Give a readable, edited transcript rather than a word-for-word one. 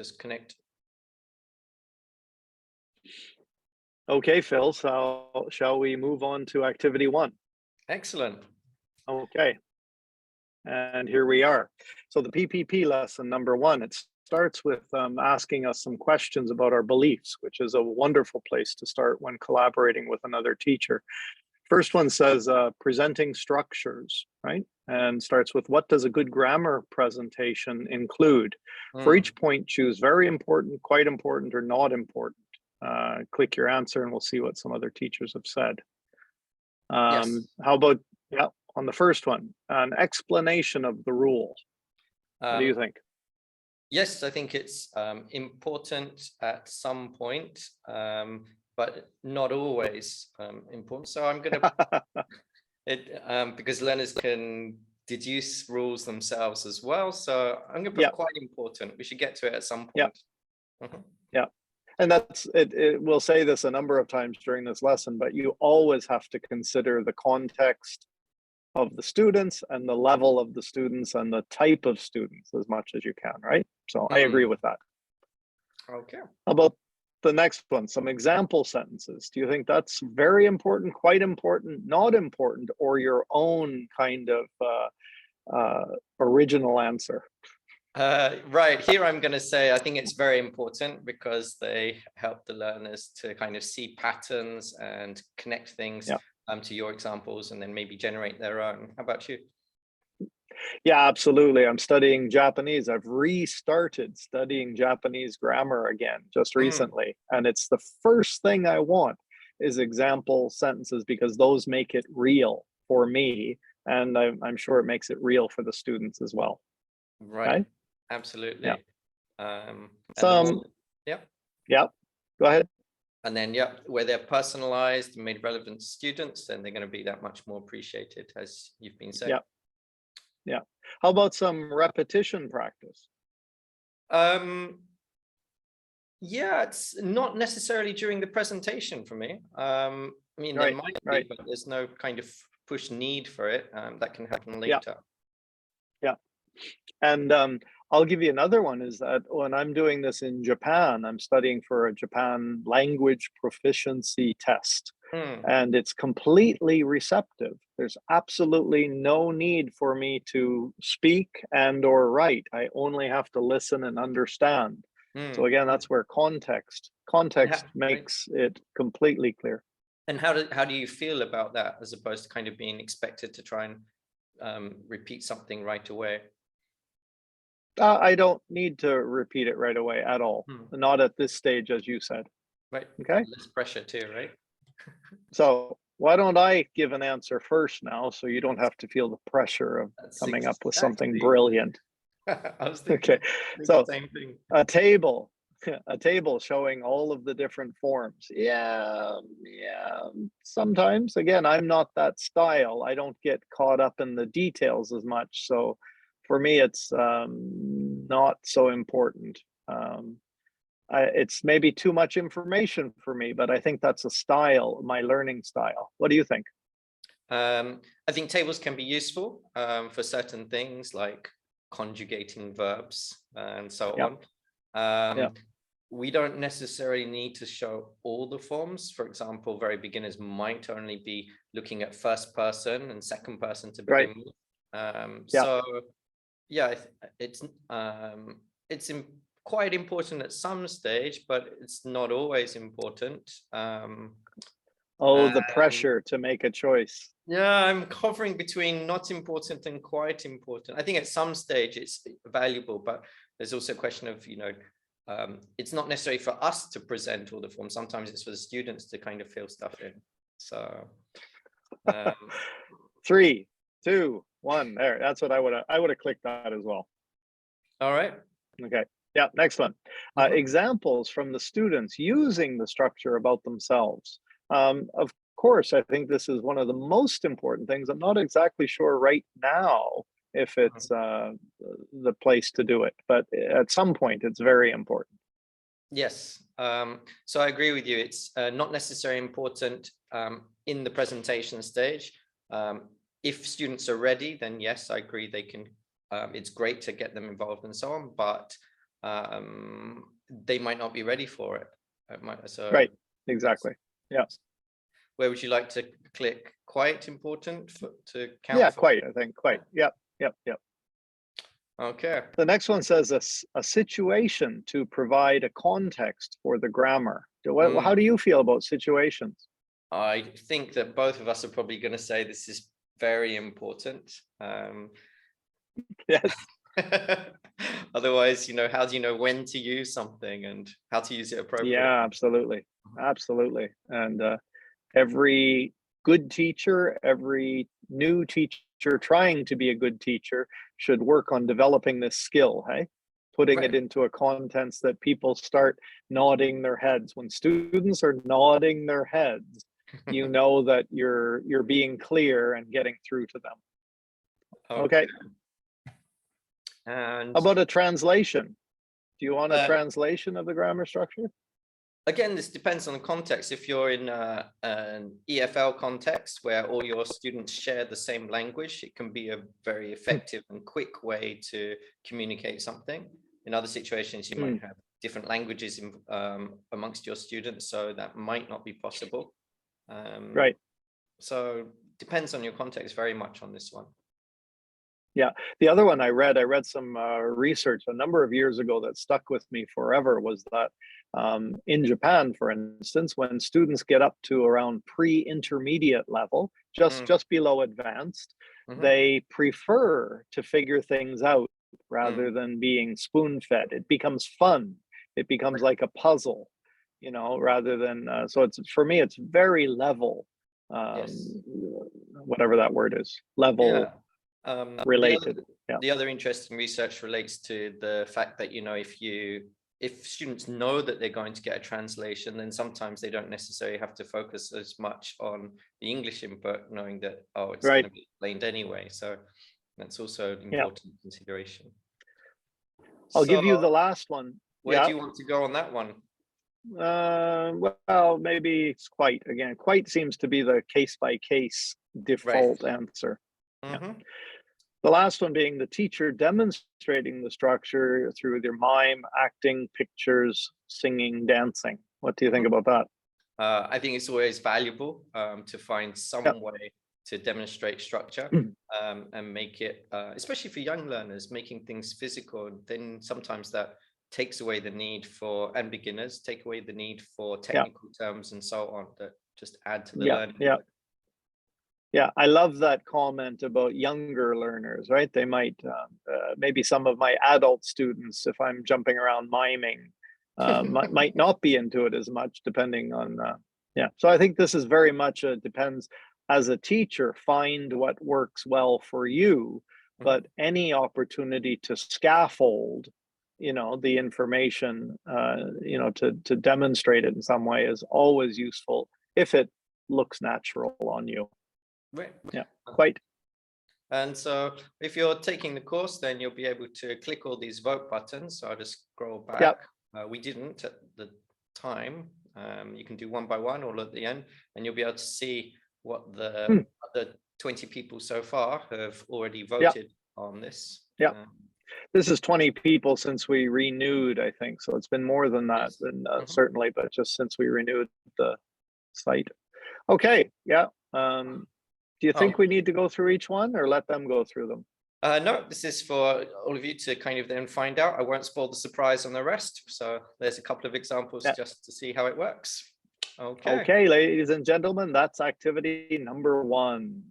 just connect. Okay, Phil, so shall we move on to activity one? Excellent. Okay, and here we are. So the PPP lesson number one, it starts with asking us some questions about our beliefs, which is a wonderful place to start when collaborating with another teacher. First one says presenting structures, right? And starts with, what does a good grammar presentation include? For each point, choose very important, quite important, or not important. Click your answer and we'll see what some other teachers have said. Yes. How about, yeah, on the first one, an explanation of the rule. What do you think? Yes, I think it's important at some point, but not always important. So I'm going to, because learners can deduce rules themselves as well. So I'm going to put quite important. We should get to it at some point. Yeah. And that's it. We'll say this a number of times during this lesson, but you always have to consider the context of the students and the level of the students and the type of students as much as you can, right? So I agree with that. Okay. How about the next one? Some example sentences. Do you think that's very important, quite important, not important, or your own kind of original answer? Right, here I'm going to say I think it's very important because they help the learners to kind of see patterns and connect things to your examples and then maybe generate their own. How about you? Yeah, absolutely. I'm studying Japanese. I've restarted studying Japanese grammar again just recently. And it's the first thing I want is example sentences because those make it real for me. And I'm sure it makes it real for the students as well. Right. Absolutely. Yeah. Yeah. Go ahead. And then, where they're personalized and made relevant to students, then they're going to be that much more appreciated, as you've been saying. Yeah. How about some repetition practice? Yeah, it's not necessarily during the presentation for me. I mean, there might be, but there's no kind of push need for it. That can happen later. Yeah. And I'll give you another one is that when I'm doing this in Japan, I'm studying for a Japan language proficiency test. And it's completely receptive. There's absolutely no need for me to speak and or write. I only have to listen and understand. So again, that's where context makes it completely clear. And how do you feel about that as opposed to kind of being expected to try and repeat something right away? I don't need to repeat it right away at all. Not at this stage, as you said. Right. Okay. Less pressure too, right? So why don't I give an answer first now, so you don't have to feel the pressure of coming up with something brilliant. I was thinking so the same thing. a table showing all of the different forms. Yeah. Sometimes, again, I'm not that style. I don't get caught up in the details as much. So for me, it's not so important. It's maybe too much information for me, but I think that's a style, my learning style. What do you think? I think tables can be useful for certain things like conjugating verbs and so on. We don't necessarily need to show all the forms. For example, very beginners might only be looking at first person and second person to begin with. So yeah, it's quite important at some stage, but it's not always important. The pressure to make a choice. Yeah, I'm hovering between not important and quite important. I think at some stage it's valuable, but there's also a question of, it's not necessary for us to present all the forms. Sometimes it's for the students to kind of fill stuff in. So 3, 2, 1, there. That's what I would have clicked that as well. All right. Okay. Yeah, next one. Examples from the students using the structure about themselves. Of course, I think this is one of the most important things. I'm not exactly sure right now if it's the place to do it, but at some point it's very important. Yes. So I agree with you. It's not necessarily important in the presentation stage. If students are ready, then yes, I agree they can. It's great to get them involved and so on, but they might not be ready for it. So Right, exactly. Yeah. where would you like to click? Quite important to count Yeah, for? quite, I think, quite. Yep, yep, yep. Okay. The next one says a situation to provide a context for the grammar. How do you feel about situations? I think that both of us are probably going to say this is very important. Yes. Otherwise, how do you know when to use something and how to use it appropriately? Yeah, absolutely. Absolutely. And every good teacher, every new teacher trying to be a good teacher should work on developing this skill, hey? Putting it Right. into a contents that people start nodding their heads. When students are nodding their heads, you know that you're being clear and getting through to them. Okay. And How about a translation? Do you want a uh, translation of the grammar structure? again, this depends on the context. If you're in an EFL context where all your students share the same language, it can be a very effective and quick way to communicate something. In other situations, you might have different languages amongst your students, so that might not be possible. Right. So depends on your context very much on this one. Yeah, the other one I read some research a number of years ago that stuck with me forever was that in Japan, for instance, when students get up to around pre-intermediate level, just below advanced, they prefer to figure things out rather than being spoon-fed. It becomes fun. It becomes like a puzzle, rather than, so it's, for me, it's very level, Yes. whatever that word is, level. Yeah. Related. The other interesting research relates to the fact that, if students know that they're going to get a translation, then sometimes they don't necessarily have to focus as much on the English input, knowing that, it's going to be explained anyway. So that's also an important consideration. I'll give you the last one. Where do you want to go on that one? Well, maybe it's quite. Again, quite seems to be the case by case default answer. The last one being the teacher demonstrating the structure through their mime, acting, pictures, singing, dancing. What do you think about that? I think it's always valuable to find some way to demonstrate structure and make it, especially for young learners, making things physical. Then sometimes that takes away the need for, and beginners, take away the need for technical terms and so on that just add to the learning. Yeah, I love that comment about younger learners, right? They might, maybe some of my adult students, if I'm jumping around miming, might not be into it as much, depending on, So I think this is very much, depends, as a teacher, find what works well for you, but any opportunity to scaffold, the information, to demonstrate it in some way is always useful if it looks natural on you. Right. Yeah, quite. And so if you're taking the course, then you'll be able to click all these vote buttons. So I'll just scroll back. We didn't at the time. You can do one by one or at the end, and you'll be able to see what the other 20 people so far have already voted on this. This is 20 people since we renewed, I think. So it's been more than that, certainly, but just since we renewed the site. Okay, do you think we need to go through each one or let them go through them? No, this is for all of you to kind of then find out. I won't spoil the surprise on the rest. So there's a couple of examples just to see how it works. Okay. Okay, ladies and gentlemen, that's activity number 1.